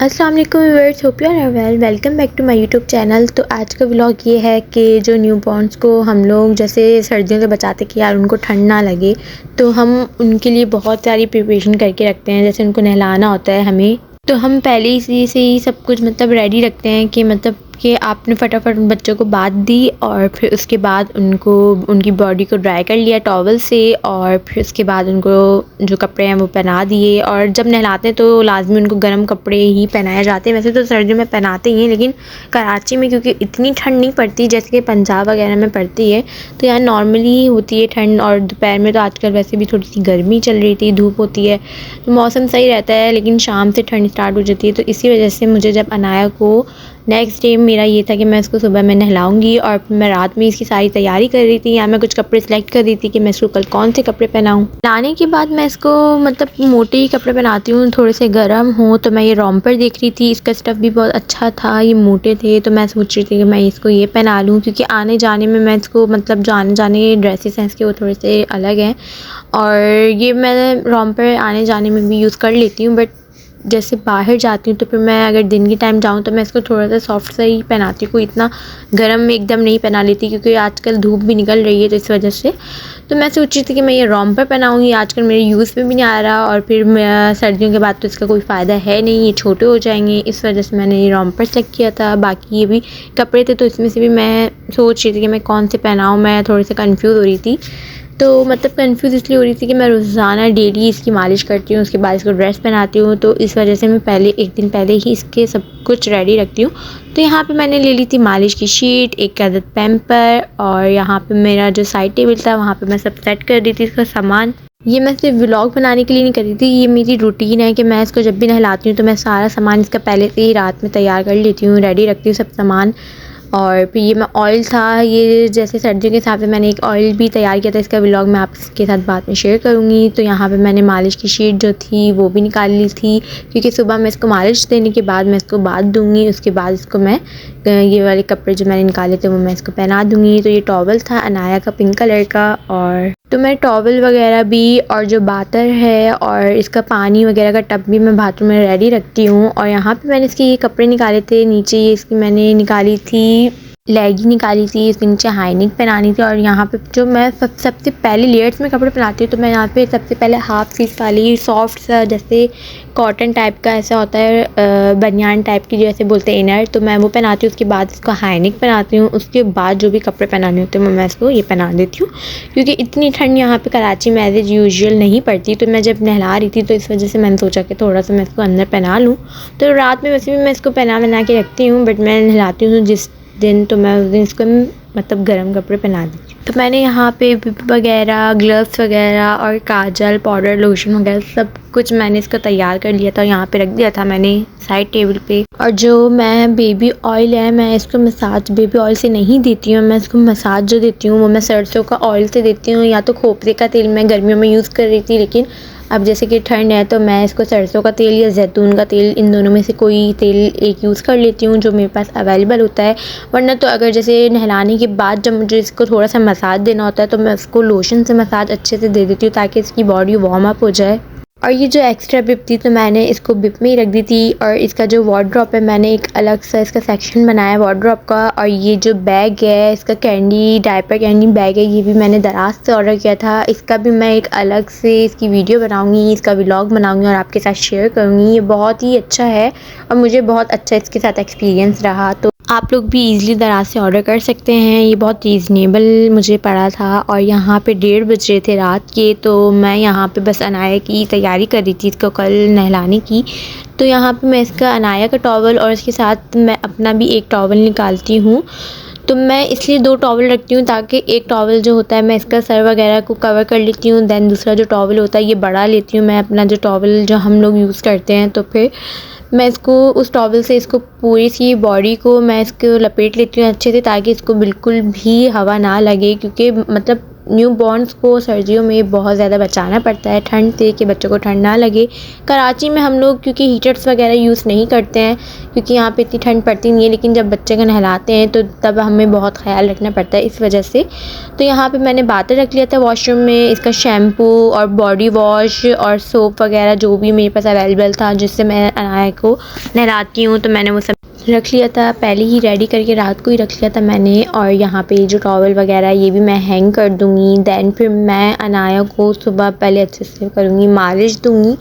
अस्सलाम वालेकुम viewers, hope you are well. Welcome back to my YouTube channel. तो आज का व्लॉग ये है कि जो न्यू बॉर्न्स को हम लोग जैसे सर्दियों से बचाते कि यार उनको ठंड ना लगे, तो हम उनके लिए बहुत सारी प्रिपरेशन करके रखते हैं। जैसे उनको नहलाना होता है हमें, तो हम पहले ही से ही सब कुछ रेडी रखते हैं कि कि आपने फटाफट बच्चों को बाथ दी और फिर उसके बाद उनको उनकी बॉडी को ड्राई कर लिया टॉवल से, और फिर उसके बाद उनको जो कपड़े हैं वो पहना दिए। और जब नहलाते हैं तो लाजमी उनको गर्म कपड़े ही पहनाए जाते हैं। वैसे तो सर्दियों में पहनाते ही हैं, लेकिन कराची में क्योंकि इतनी ठंड नहीं पड़ती जैसे कि पंजाब वगैरह में पड़ती है, तो यहाँ नॉर्मली ही होती है ठंड। और दोपहर में तो आजकल वैसे भी थोड़ी सी गर्मी चल रही थी, धूप होती है, तो मौसम सही रहता है, लेकिन शाम से ठंड स्टार्ट हो जाती है। तो इसी वजह से मुझे जब अनाया को नेक्स्ट डे मेरा ये था कि मैं इसको सुबह में नहलाऊंगी, और मैं रात में इसकी सारी तैयारी कर रही थी। या मैं कुछ कपड़े सेलेक्ट कर रही थी कि मैं इसको कल कौन से कपड़े पहनाऊँ। नहाने के बाद मैं इसको मोटे ही कपड़े पहनाती हूँ, थोड़े से गर्म हो। तो मैं ये रॉम्पर देख रही थी, इसका स्टफ़ भी बहुत अच्छा था, ये मोटे थे, तो मैं सोच रही थी कि मैं इसको ये पहना लूँ, क्योंकि आने जाने में मैं इसको जो आने जाने ड्रेसेस हैं इसके वो थोड़े से अलग हैं। और ये मैं रॉम्पर आने जाने में भी यूज़ कर लेती हूँ, बट जैसे बाहर जाती हूँ तो फिर मैं अगर दिन के टाइम जाऊँ तो मैं इसको थोड़ा सा सॉफ्ट सा ही पहनाती हूँ, कोई इतना गर्म में एकदम नहीं पहना लेती, क्योंकि आजकल धूप भी निकल रही है, तो इस वजह से तो मैं सोची थी कि मैं ये रॉम्पर पहनाऊँगी। आजकल मेरे यूज़ में भी नहीं आ रहा, और फिर मैं सर्दियों के बाद तो इसका कोई फ़ायदा है नहीं, ये छोटे हो जाएंगे, इस वजह से मैंने ये रॉम्पर सेलेक्ट किया था। बाकी ये भी कपड़े थे, तो इसमें से भी मैं सोच रही थी कि मैं कौन से पहनाऊँ। मैं थोड़ी सी कन्फ्यूज़ हो रही थी, तो कन्फ्यूज़ इसलिए हो रही थी कि मैं रोज़ाना डेली इसकी मालिश करती हूँ, उसके बाद इसको ड्रेस पहनाती हूँ, तो इस वजह से मैं एक दिन पहले ही इसके सब कुछ रेडी रखती हूँ। तो यहाँ पे मैंने ले ली थी मालिश की शीट, एक अदद पैम्पर, और यहाँ पे मेरा जो साइड टेबल था वहाँ पे मैं सब सेट कर दी थी इसका सामान। ये मैं सिर्फ व्लॉग बनाने के लिए नहीं कर रही थी, ये मेरी रूटीन है कि मैं इसको जब भी नहलाती हूँ तो मैं सारा सामान इसका पहले से ही रात में तैयार कर लेती हूँ, रेडी रखती हूँ सब सामान। और फिर ये मैं ऑयल था, ये जैसे सर्दियों के हिसाब से मैंने एक ऑयल भी तैयार किया था, इसका व्लॉग मैं आपके साथ बाद में शेयर करूँगी। तो यहाँ पे मैंने मालिश की शीट जो थी वो भी निकाल ली थी, क्योंकि सुबह मैं इसको मालिश देने के बाद मैं इसको बाथ दूँगी, उसके बाद इसको मैं ये वाले कपड़े जो मैंने निकाले थे वो मैं इसको पहना दूँगी। तो ये टॉवल था अनाया का पिंक कलर का, और तो मैं टॉवल वगैरह भी और जो बातर है और इसका पानी वगैरह का टब भी मैं बाथरूम में रेडी रखती हूँ। और यहाँ पे मैंने इसके ये कपड़े निकाले थे, नीचे ये इसकी मैंने निकाली थी लेगी निकाली थी, इसके नीचे हाईनेक पहनानी थी। और यहाँ पे जो मैं सबसे पहले लेयर्स में कपड़े पहनाती हूँ, तो मैं यहाँ पे सबसे पहले हाफ सीस वाली सॉफ्ट सा जैसे कॉटन टाइप का ऐसा होता है, बनियान टाइप की जैसे बोलते हैं इनर, तो मैं वो पहनाती हूँ। उसके बाद इसको हाईनेक पहनाती हूँ, उसके बाद जो भी कपड़े पहनाने होते हैं मैं इसको ये पहना देती हूँ, क्योंकि इतनी ठंड यहाँ पे कराची में एज यूजुअल नहीं पड़ती। तो मैं जब नहला रही थी तो इस वजह से मैंने सोचा कि थोड़ा सा मैं इसको अंदर पहना लूँ। तो रात में वैसे भी मैं इसको पहना के रखती हूँ, बट मैं नहलाती हूँ जिस दिन, तो मैं उस दिन इसको गर्म कपड़े पहना देती हूँ। तो मैंने यहाँ पे बिप वगैरह, ग्लव्स वगैरह और काजल, पाउडर, लोशन वगैरह सब कुछ मैंने इसको तैयार कर लिया था, यहाँ पे रख दिया था मैंने साइड टेबल पे। और जो मैं बेबी ऑयल है, मैं इसको मसाज बेबी ऑयल से नहीं देती हूँ, मैं इसको मसाज जो देती हूँ वो मैं सरसों का ऑयल से देती हूँ, या तो खोपरे का तेल मैं गर्मियों में यूज़ कर रही थी, लेकिन अब जैसे कि ठंड है तो मैं इसको सरसों का तेल या जैतून का तेल, इन दोनों में से कोई तेल एक यूज़ कर लेती हूँ जो मेरे पास अवेलेबल होता है। वरना तो अगर जैसे नहलाने के बाद जब मुझे इसको थोड़ा सा मसाज देना होता है तो मैं उसको लोशन से मसाज अच्छे से दे देती हूँ, ताकि इसकी बॉडी वार्म अप हो जाए। और ये जो एक्स्ट्रा बिप थी तो मैंने इसको बिप में ही रख दी थी। और इसका जो वार्डरोब है, मैंने एक अलग सा इसका सेक्शन बनाया वार्डरोब का। और ये जो बैग है इसका कैंडी डायपर कैंडी बैग है, ये भी मैंने दराज से ऑर्डर किया था। इसका भी मैं एक अलग से इसकी वीडियो बनाऊंगी, इसका व्लॉग बनाऊंगी और आपके साथ शेयर करूंगी। ये बहुत ही अच्छा है और मुझे बहुत अच्छा इसके साथ एक्सपीरियंस रहा, तो आप लोग भी इजीली दराज से ऑर्डर कर सकते हैं। ये बहुत रीज़नेबल मुझे पड़ा था। और यहाँ पे 1:30 बज रहे थे रात के, तो मैं यहाँ पे बस अनाया की तैयारी कर रही थी इसको कल नहलाने की। तो यहाँ पे मैं इसका अनाया का टॉवल और इसके साथ मैं अपना भी एक टॉवल निकालती हूँ। तो मैं इसलिए 2 टॉवल रखती हूँ, ताकि एक टॉवल जो होता है मैं इसका सर वगैरह को कवर कर लेती हूँ, दैन दूसरा जो टॉवल होता है ये बड़ा लेती हूँ मैं अपना जो टॉवल जो हम लोग यूज़ करते हैं। तो फिर मैं इसको उस टॉवल से इसको पूरी सी बॉडी को मैं इसको लपेट लेती हूँ अच्छे से, ताकि इसको बिल्कुल भी हवा ना लगे, क्योंकि न्यूबॉर्न्स को सर्दियों में बहुत ज़्यादा बचाना पड़ता है ठंड से, कि बच्चों को ठंड ना लगे। कराची में हम लोग क्योंकि हीटर्स वगैरह यूज़ नहीं करते हैं, क्योंकि यहाँ पे इतनी ठंड पड़ती नहीं है, लेकिन जब बच्चे को नहलाते हैं तो तब हमें बहुत ख्याल रखना पड़ता है इस वजह से। तो यहाँ पे मैंने बातें रख लिया था वॉशरूम में, इसका शैम्पू और बॉडी वॉश और सोप वगैरह जो भी मेरे पास अवेलेबल था जिससे मैं अनाया को नहलाती हूँ, तो मैंने वो सब रख लिया था, पहले ही रेडी करके रात को ही रख लिया था मैंने। और यहाँ पे जो टॉवल वगैरह ये भी मैं हैंग कर दूँगी। दैन फिर मैं अनाया को सुबह पहले अच्छे से करूँगी, मालिश दूँगी,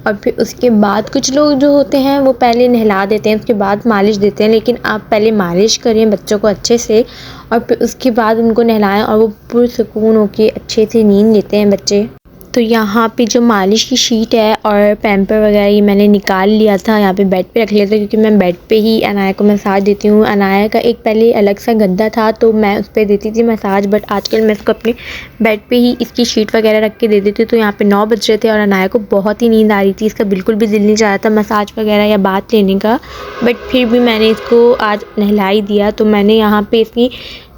और फिर उसके बाद कुछ लोग जो होते हैं वो पहले नहला देते हैं उसके बाद मालिश देते हैं, लेकिन आप पहले मालिश करें बच्चों को अच्छे से और फिर उसके बाद उनको नहलाएं और वो पुरसुकून होकर अच्छे से नींद लेते हैं बच्चे। तो यहाँ पे जो मालिश की शीट है और पैम्पर वगैरह ये मैंने निकाल लिया था, यहाँ पे बेड पे रख लिया था, क्योंकि मैं बेड पे ही अनाया को मसाज देती हूँ। अनाया का एक पहले अलग सा गद्दा था तो मैं उस पर देती थी मसाज, बट आजकल मैं इसको अपने बेड पे ही इसकी शीट वगैरह रख के दे देती हूँ। तो यहाँ पे 9 बज रहे थे और अनाया को बहुत ही नींद आ रही थी, इसका बिल्कुल भी दिल नहीं चाह रहा था मसाज वगैरह या बात लेने का, बट फिर भी मैंने इसको आज नहला ही दिया। तो मैंने यहाँ पर इसकी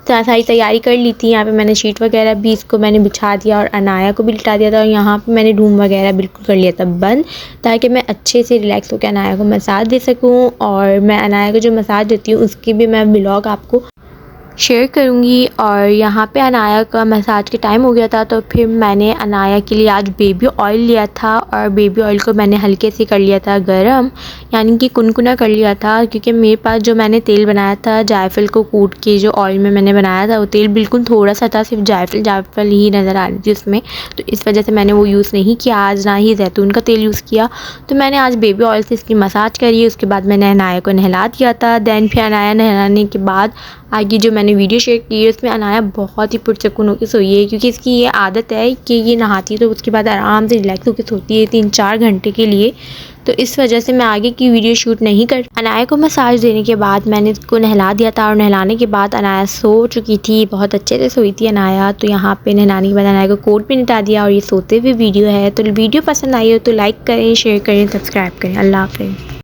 सारी तैयारी कर ली थी। यहाँ पे मैंने शीट वगैरह भी इसको मैंने बिछा दिया और अनाया को भी लिटा दिया था, और यहाँ पे मैंने रूम वगैरह बिल्कुल कर लिया था बंद, ताकि मैं अच्छे से रिलैक्स होकर अनाया को मसाज दे सकूँ। और मैं अनाया को जो मसाज देती हूँ उसकी भी मैं व्लॉग आपको शेयर करूँगी। और यहाँ पे अनाया का मसाज के टाइम हो गया था, तो फिर मैंने अनाया के लिए आज बेबी ऑयल लिया था, और बेबी ऑयल को मैंने हल्के से कर लिया था गरम, यानी कि कुनकुना कर लिया था, क्योंकि मेरे पास जो मैंने तेल बनाया था जायफल को कूट के जो ऑयल में मैंने बनाया था वो तेल बिल्कुल थोड़ा सा था, सिर्फ जायफल ही नज़र आ रही थी उसमें, तो इस वजह से मैंने वो यूज़ नहीं किया आज, ना ही जैतून का तेल यूज़ किया। तो मैंने आज बेबी ऑयल से इसकी मसाज करी, उसके बाद मैंने अनाया को नहला दिया था। दैन फिर अनाया नहलाने के बाद आगे जो मैंने वीडियो शेयर की है उसमें अनाया बहुत ही पुरसुकून होकर सोई है, क्योंकि इसकी ये आदत है कि ये नहाती है तो उसके बाद आराम से रिलैक्स होकर सोती है 3-4 घंटे के लिए। तो इस वजह से मैं आगे की वीडियो शूट नहीं कर। अनाया को मसाज देने के बाद मैंने इसको नहला दिया था, और नहलाने के बाद अनाया सो चुकी थी, बहुत अच्छे से सोई थी अनाया। तो यहाँ पे नहलाने के बाद अनाया को कोट भी निटा दिया, और ये सोते हुए वीडियो है। तो वीडियो पसंद आई हो तो लाइक करें, शेयर करें, सब्सक्राइब करें। अल्लाह हाफ़िज़।